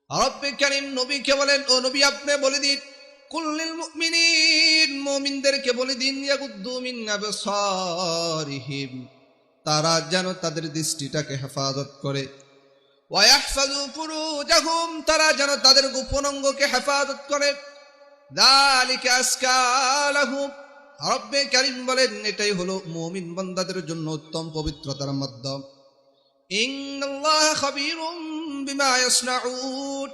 রব্বে কারীম নবীকে বলেন, ও নবী আপনি বলে দিন, কুল্লিল মুমিনিন, মুমিনদেরকে বলে দিন, ইয়াগুদ্দু মিন আবসারিহিম, তারা যেন তাদের দৃষ্টিটাকে হেফাজত করে, ওয়া ইয়াহফাযু ফুরুজাহুম, তারা যেন তাদের গোপন অঙ্গকে হেফাজত করে, যালিকা আজকা লাহুম, রব্বে কারীম বলেন এটাই হলো মুমিন বান্দাদের জন্য উত্তম পবিত্রতার মাধ্যম। ইন্নাল্লাহা খাবীরুম বিমা ইয়াসনাউন,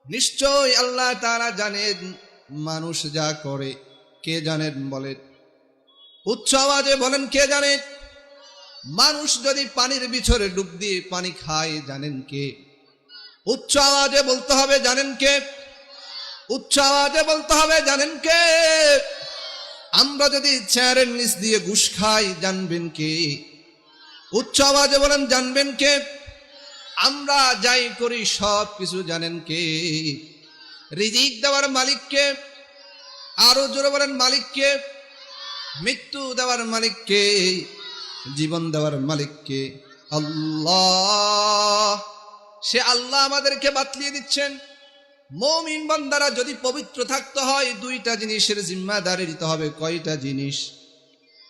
নিশ্চয় আল্লাহ তাআলা জানেন মানুষ যা করে। কে জানেন বলেন? উচ্চ আওয়াজে বলেন, কে জানেন? মানুষ যদি পানির ভিতরে ডুব দিয়ে পানি খায়, জানেন কে? উচ্চ আওয়াজে বলতে হবে, জানেন কে? উচ্চ আওয়াজে বলতে হবে, জানেন কে? আমরা যদি চেয়ারের নিচ দিয়ে ঘুষ খাই, জানবেন কে? উচ্চ আওয়াজে বলেন, জানবেন কে? আমরা যাই করি সব কিছু জানেন কে? রিজিক দেওয়ার মালিক কে? আরো জোরে বলেন, মালিক কে? মৃত্যু দেওয়ার মালিক কে? জীবন দেওয়ার মালিক কে? আল্লাহ। সে আল্লাহ আমাদেরকে বাতলিয়ে দিচ্ছেন, মুমিন বান্দারা যদি পবিত্র থাকতে হয়, দুইটা জিনিসের জিম্মাদারি দিতে হবে। কয়টা জিনিস?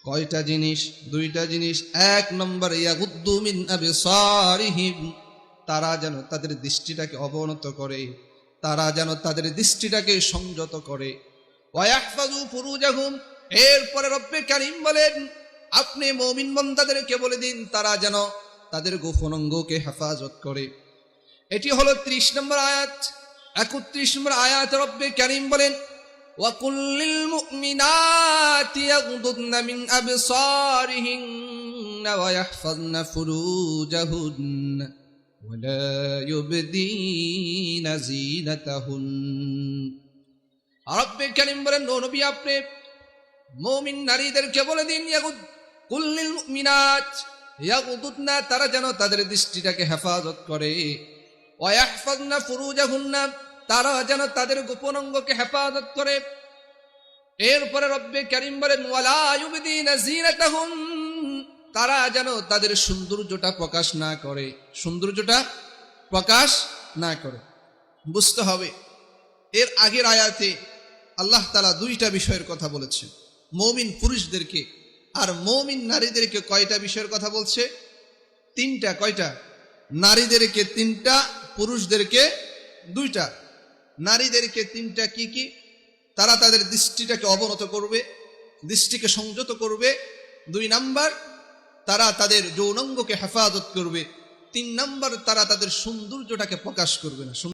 কয়টা জিনিস? দুইটা জিনিস। এক নম্বর, ইয়াগুদ্দু মিন আবসারিহিম, তারা যেন তাদের দৃষ্টিটাকে অবনত করে, তারা যেন তাদের দৃষ্টিটাকে সংযত করে। ওয়া ইয়াহফাযু ফুরুজাহুম, এরপরে রব্বে কারীম বলেন আপনি মুমিন বান্দাদেরকে বলে দিন তারা যেন তাদের গোপন অঙ্গকে হেফাজত করে। এটি হলো 30 নম্বর আয়াত। 31 নম্বর আয়াত রব্বে কারীম বলেন, ওয়া কুল্লিল মুমিনাতি ইয়াগুদুদনা মিন আবসারিহিন্না ওয়া ইয়াহফাযনা ফুরুজাহুন্না ওয়া লা ইউবদিনা যিনাতাহুন্না। রব্বে কারীম বলেন, ও নবী আপনি মুমিন নারীদেরকে বলে দিন, কুল্লিল মুমিনাত ইয়াগুদুদনা, তারা যেন তাদের দৃষ্টিটাকে হেফাজত করে, ওয়া ইয়াহফাযনা ফুরুজাহুন্না, তারা যেন তাদের গোপন অঙ্গকে হেফাজত করে। এরপরে রব্বে কারীম বলেন, ওয়ালা ইউবদিনা যিনাতাহুন, তারা যেন তাদের সৌন্দর্যটা প্রকাশ না করে, সৌন্দর্যটা প্রকাশ না করে। বুঝতে হবে, এর আগের আয়াতে আল্লাহ তাআলা দুইটা বিষয়ের কথা বলেছেন, মুমিন পুরুষদেরকে আর মুমিন নারীদেরকে কয়টা বিষয়ের কথা বলছে? তিনটা। কয়টা? নারীদেরকে তিনটা, পুরুষদেরকে দুইটা। নারীদেরকে তিনটা, কি কি? তারা তাদের দৃষ্টিটাকে অবনত করবে, দৃষ্টিকে সংযত করবে। 2 নাম্বার, তারা তাদের যৌনাঙ্গকে হেফাজত করবে। 3 নাম্বার, তারা তাদের সৌন্দর্যটাকে প্রকাশ করবে না।